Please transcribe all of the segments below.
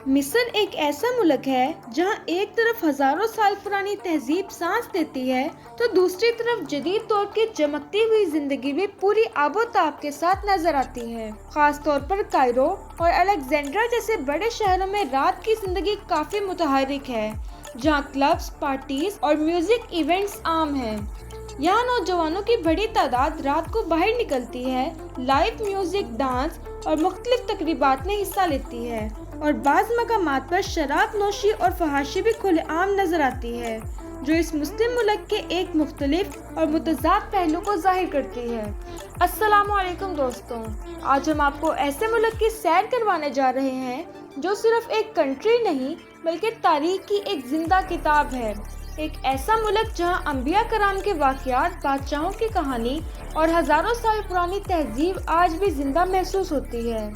مصر ایک ایسا ملک ہے جہاں ایک طرف ہزاروں سال پرانی تہذیب سانس دیتی ہے تو دوسری طرف جدید دور کی چمکتی ہوئی زندگی بھی پوری آب و تاب کے ساتھ نظر آتی ہے۔ خاص طور پر کائرو اور الیگزینڈرا جیسے بڑے شہروں میں رات کی زندگی کافی متحرک ہے، جہاں کلبز، پارٹیز اور میوزک ایونٹس عام ہیں۔ یہاں نوجوانوں کی بڑی تعداد رات کو باہر نکلتی ہے، لائیو میوزک، ڈانس اور مختلف تقریبات میں حصہ لیتی ہے، اور بعض مقامات پر شراب نوشی اور فحاشی بھی کھلے عام نظر آتی ہے، جو اس مسلم ملک کے ایک مختلف اور متضاد پہلو کو ظاہر کرتی ہے۔ السلام علیکم دوستوں، آج ہم آپ کو ایسے ملک کی سیر کروانے جا رہے ہیں جو صرف ایک کنٹری نہیں بلکہ تاریخ کی ایک زندہ کتاب ہے۔ ایک ایسا ملک جہاں انبیاء کرام کے واقعات، بادشاہوں کی کہانی اور ہزاروں سال پرانی تہذیب آج بھی زندہ محسوس ہوتی ہے۔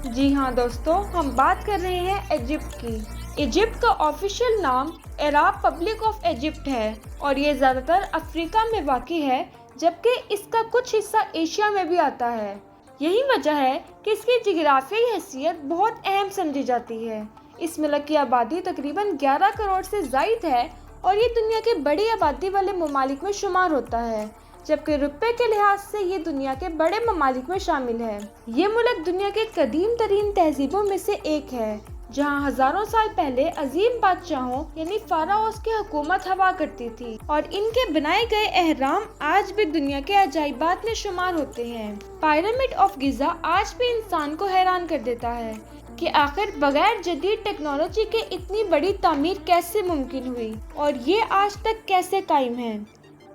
جی ہاں دوستو، ہم بات کر رہے ہیں ایجپٹ کی۔ ایجپٹ کا آفیشیل نام عرب پبلک آف ایجپٹ ہے اور یہ زیادہ تر افریقہ میں واقع ہے، جبکہ اس کا کچھ حصہ ایشیا میں بھی آتا ہے۔ یہی وجہ ہے کہ اس کی جغرافیائی حیثیت بہت اہم سمجھی جاتی ہے۔ اس ملک کی آبادی تقریباً 11 کروڑ سے زائد ہے اور یہ دنیا کے بڑی آبادی والے ممالک میں شمار ہوتا ہے، جبکہ رقبے کے لحاظ سے یہ دنیا کے بڑے ممالک میں شامل ہے۔ یہ ملک دنیا کے قدیم ترین تہذیبوں میں سے ایک ہے، جہاں ہزاروں سال پہلے عظیم بادشاہوں یعنی فاراؤز کی حکومت ہوا کرتی تھی، اور ان کے بنائے گئے اہرام آج بھی دنیا کے عجائبات میں شمار ہوتے ہیں۔ پیرامڈ آف گیزا آج بھی انسان کو حیران کر دیتا ہے کہ آخر بغیر جدید ٹیکنالوجی کے اتنی بڑی تعمیر کیسے ممکن ہوئی اور یہ آج تک کیسے قائم ہے۔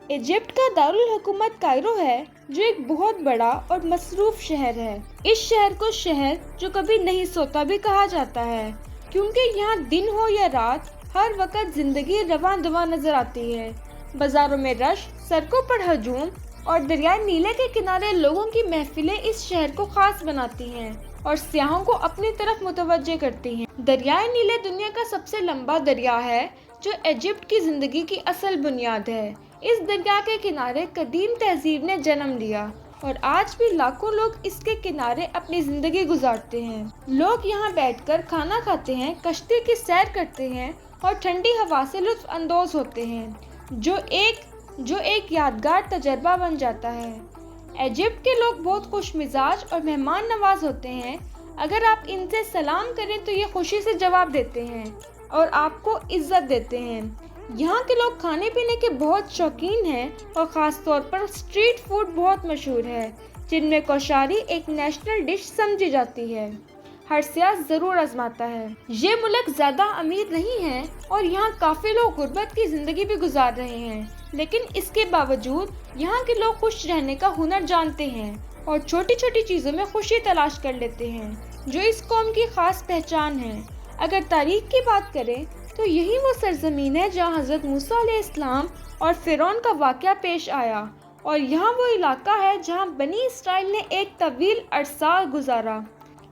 ایجپٹ کا دارالحکومت کائرو ہے، جو ایک بہت بڑا اور مصروف شہر ہے۔ اس شہر کو شہر جو کبھی نہیں سوتا بھی کہا جاتا ہے، کیونکہ یہاں دن ہو یا رات ہر وقت زندگی رواں دواں نظر آتی ہے۔ بازاروں میں رش، سڑکوں پر ہجوم اور دریائے نیلے کے کنارے لوگوں کی محفلیں اس شہر کو خاص بناتی ہیں اور سیاحوں کو اپنی طرف متوجہ کرتی ہیں۔ دریائے نیلے دنیا کا سب سے لمبا دریا ہے، جو ایجپٹ کی زندگی کی اصل بنیاد ہے۔ اس دریا کے کنارے قدیم تہذیب نے جنم لیا اور آج بھی لاکھوں لوگ اس کے کنارے اپنی زندگی گزارتے ہیں۔ لوگ یہاں بیٹھ کر کھانا کھاتے ہیں، کشتی کی سیر کرتے ہیں اور ٹھنڈی ہوا سے لطف اندوز ہوتے ہیں، جو ایک یادگار تجربہ بن جاتا ہے۔ ایجپٹ کے لوگ بہت خوش مزاج اور مہمان نواز ہوتے ہیں۔ اگر آپ ان سے سلام کریں تو یہ خوشی سے جواب دیتے ہیں اور آپ کو عزت دیتے ہیں۔ یہاں کے لوگ کھانے پینے کے بہت شوقین ہیں اور خاص طور پر اسٹریٹ فوڈ بہت مشہور ہے، جن میں کوشاری ایک نیشنل ڈش سمجھی جاتی ہے۔ ہر سیاح ضرور آزماتا ہے۔ یہ ملک زیادہ امیر نہیں ہے اور یہاں کافی لوگ غربت کی زندگی بھی گزار رہے ہیں، لیکن اس کے باوجود یہاں کے لوگ خوش رہنے کا ہنر جانتے ہیں اور چھوٹی چھوٹی چیزوں میں خوشی تلاش کر لیتے ہیں، جو اس قوم کی خاص پہچان ہے۔ اگر تاریخ کی بات کریں تو یہی وہ سرزمین ہے جہاں حضرت موسیٰ علیہ السلام اور فرعون کا واقعہ پیش آیا، اور یہاں وہ علاقہ ہے جہاں بنی اسرائیل نے ایک طویل عرصہ گزارا۔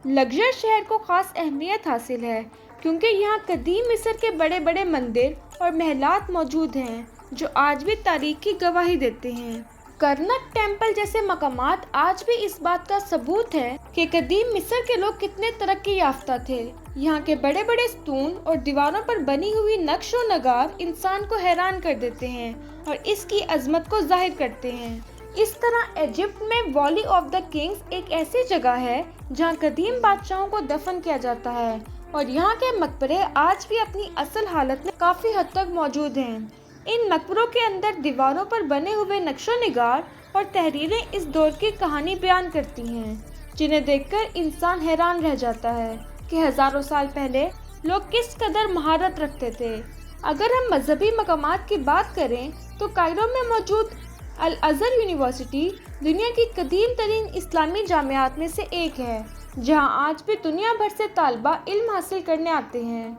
لگژر شہر کو خاص اہمیت حاصل ہے کیونکہ یہاں قدیم مصر کے بڑے بڑے مندر اور محلات موجود ہیں، جو آج بھی تاریخ کی گواہی دیتے ہیں۔ کرنک ٹیمپل جیسے مقامات آج بھی اس بات کا ثبوت ہے کہ قدیم مصر کے لوگ کتنے ترقی یافتہ تھے۔ یہاں کے بڑے بڑے ستون اور دیواروں پر بنی ہوئی نقش و نگار انسان کو حیران کر دیتے ہیں اور اس کی عظمت کو ظاہر کرتے ہیں۔ اس طرح ایجپٹ میں والی آف دا کنگز ایک ایسی جگہ ہے جہاں قدیم بادشاہوں کو دفن کیا جاتا ہے، اور یہاں کے مقبرے آج بھی اپنی اصل حالت میں کافی حد تک موجود ہیں۔ ان مقبروں کے اندر دیواروں پر بنے ہوئے نقش و نگار اور تحریریں اس دور کی کہانی بیان کرتی ہیں، جنہیں دیکھ کر انسان حیران رہ جاتا ہے کہ ہزاروں سال پہلے لوگ کس قدر مہارت رکھتے تھے۔ اگر ہم مذہبی مقامات کی بات کریں تو کائرو میں موجود الازہر یونیورسٹی دنیا کی قدیم ترین اسلامی جامعات میں سے ایک ہے، جہاں آج بھی دنیا بھر سے طلباء علم حاصل کرنے آتے ہیں۔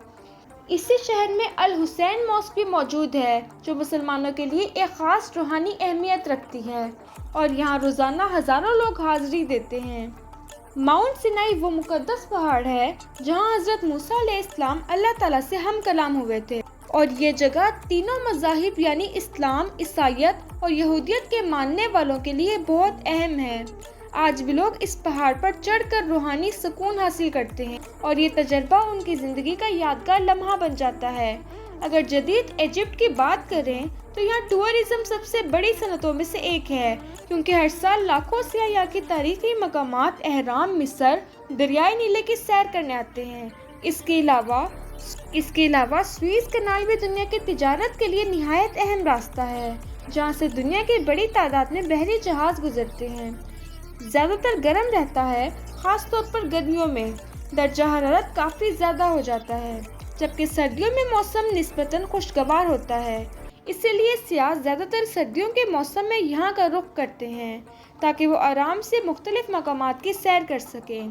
اسی شہر میں الحسین ماسک بھی موجود ہے، جو مسلمانوں کے لیے ایک خاص روحانی اہمیت رکھتی ہے، اور یہاں روزانہ ہزاروں لوگ حاضری دیتے ہیں۔ ماؤنٹ سینائی وہ مقدس پہاڑ ہے جہاں حضرت موسیٰ علیہ السلام اللہ تعالیٰ سے ہم کلام ہوئے تھے، اور یہ جگہ تینوں مذاہب یعنی اسلام، عیسائیت اور یہودیت کے ماننے والوں کے لیے بہت اہم ہے۔ آج بھی لوگ اس پہاڑ پر چڑھ کر روحانی سکون حاصل کرتے ہیں اور یہ تجربہ ان کی زندگی کا یادگار لمحہ بن جاتا ہے۔ اگر جدید ایجپٹ کی بات کریں تو یہاں ٹورازم سب سے بڑی صنعتوں میں سے ایک ہے، کیونکہ ہر سال لاکھوں سیاح یہاں کی تاریخی مقامات، اہرام مصر، دریائے نیلے کی سیر کرنے آتے ہیں۔ اس کے علاوہ سوئس کنال بھی دنیا کی تجارت کے لیے نہایت اہم راستہ ہے، جہاں سے دنیا کی بڑی تعداد میں بحری جہاز گزرتے ہیں۔ زیادہ تر گرم رہتا ہے، خاص طور پر گرمیوں میں درجہ حرارت کافی زیادہ ہو جاتا ہے، جبکہ سردیوں میں موسم نسبتاً خوشگوار ہوتا ہے۔ اسی لیے سیاح زیادہ تر سردیوں کے موسم میں یہاں کا رخ کرتے ہیں تاکہ وہ آرام سے مختلف مقامات کی سیر کر سکیں۔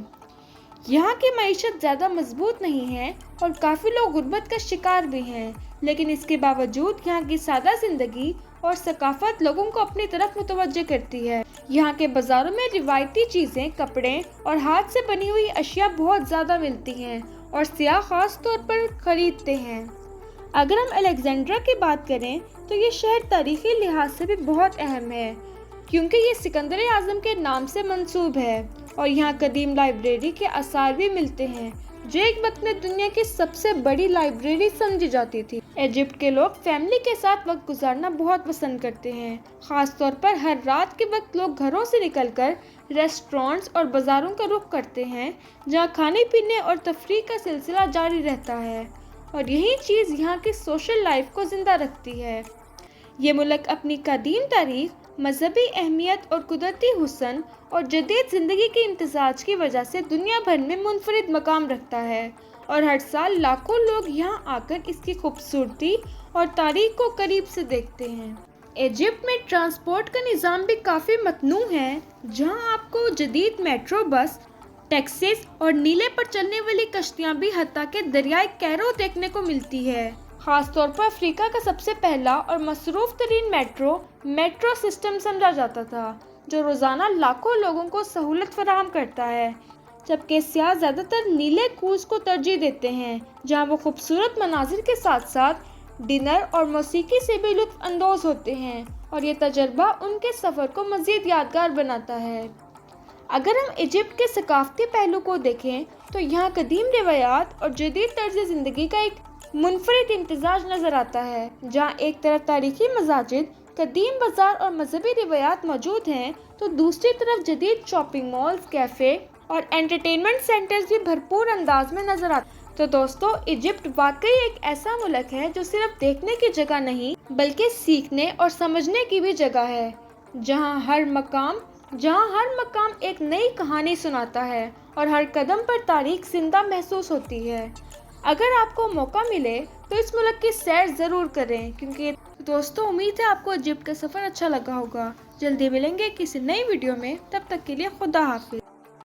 یہاں کی معیشت زیادہ مضبوط نہیں ہے اور کافی لوگ غربت کا شکار بھی ہیں، لیکن اس کے باوجود یہاں کی سادہ زندگی اور ثقافت لوگوں کو اپنی طرف متوجہ کرتی ہے۔ یہاں کے بازاروں میں روایتی چیزیں، کپڑے اور ہاتھ سے بنی ہوئی اشیاء بہت زیادہ ملتی ہیں اور سیاح خاص طور پر خریدتے ہیں۔ اگر ہم الیگزینڈرا کی بات کریں تو یہ شہر تاریخی لحاظ سے بھی بہت اہم ہے، کیونکہ یہ سکندر اعظم کے نام سے منسوب ہے اور یہاں قدیم لائبریری کے آثار بھی ملتے ہیں، جو ایک وقت میں دنیا کی سب سے بڑی لائبریری سمجھی جاتی تھی۔ ایجپٹ کے لوگ فیملی کے ساتھ وقت گزارنا بہت پسند کرتے ہیں، خاص طور پر ہر رات کے وقت لوگ گھروں سے نکل کر ریسٹورانٹس اور بازاروں کا رخ کرتے ہیں، جہاں کھانے پینے اور تفریح کا سلسلہ جاری رہتا ہے، اور یہی چیز یہاں کی سوشل لائف کو زندہ رکھتی ہے۔ یہ ملک اپنی قدیم تاریخ، مذہبی اہمیت اور قدرتی حسن اور جدید زندگی کے امتزاج کی وجہ سے دنیا بھر میں منفرد مقام رکھتا ہے، اور ہر سال لاکھوں لوگ یہاں آ کر اس کی خوبصورتی اور تاریخ کو قریب سے دیکھتے ہیں۔ ایجپٹ میں ٹرانسپورٹ کا نظام بھی کافی متنوع ہے، جہاں آپ کو جدید میٹرو بس، ٹیکسیز اور نیلے پر چلنے والی کشتیاں بھی حتیٰ کہ دریائے کیرو دیکھنے کو ملتی ہے۔ خاص طور پر افریقہ کا سب سے پہلا اور مصروف ترین میٹرو سسٹم سمجھا جاتا تھا، جو روزانہ لاکھوں لوگوں کو سہولت فراہم کرتا ہے، جبکہ سیاح زیادہ تر نیلے کروز کو ترجیح دیتے ہیں، جہاں وہ خوبصورت مناظر کے ساتھ ساتھ ڈنر اور موسیقی سے بھی لطف اندوز ہوتے ہیں، اور یہ تجربہ ان کے سفر کو مزید یادگار بناتا ہے۔ اگر ہم ایجپٹ کے ثقافتی پہلو کو دیکھیں تو یہاں قدیم روایات اور جدید طرز زندگی کا ایک منفرد امتزاج نظر آتا ہے، جہاں ایک طرف تاریخی مساجد، قدیم بازار اور مذہبی روایات موجود ہیں تو دوسری طرف جدید شاپنگ مالز، کیفے اور انٹرٹینمنٹ سینٹرز بھی بھرپور انداز میں نظر آتے ہیں۔ تو دوستو، ایجپٹ واقعی ایک ایسا ملک ہے جو صرف دیکھنے کی جگہ نہیں بلکہ سیکھنے اور سمجھنے کی بھی جگہ ہے، جہاں ہر مقام ایک نئی کہانی سناتا ہے اور ہر قدم پر تاریخ زندہ محسوس ہوتی ہے۔ اگر آپ کو موقع ملے تو اس ملک کی سیر ضرور کریں، کیونکہ دوستو امید ہے آپ کو ایجپٹ کا سفر اچھا لگا ہوگا۔ جلدی ملیں گے کسی نئی ویڈیو میں، تب تک کے لیے خدا حافظ۔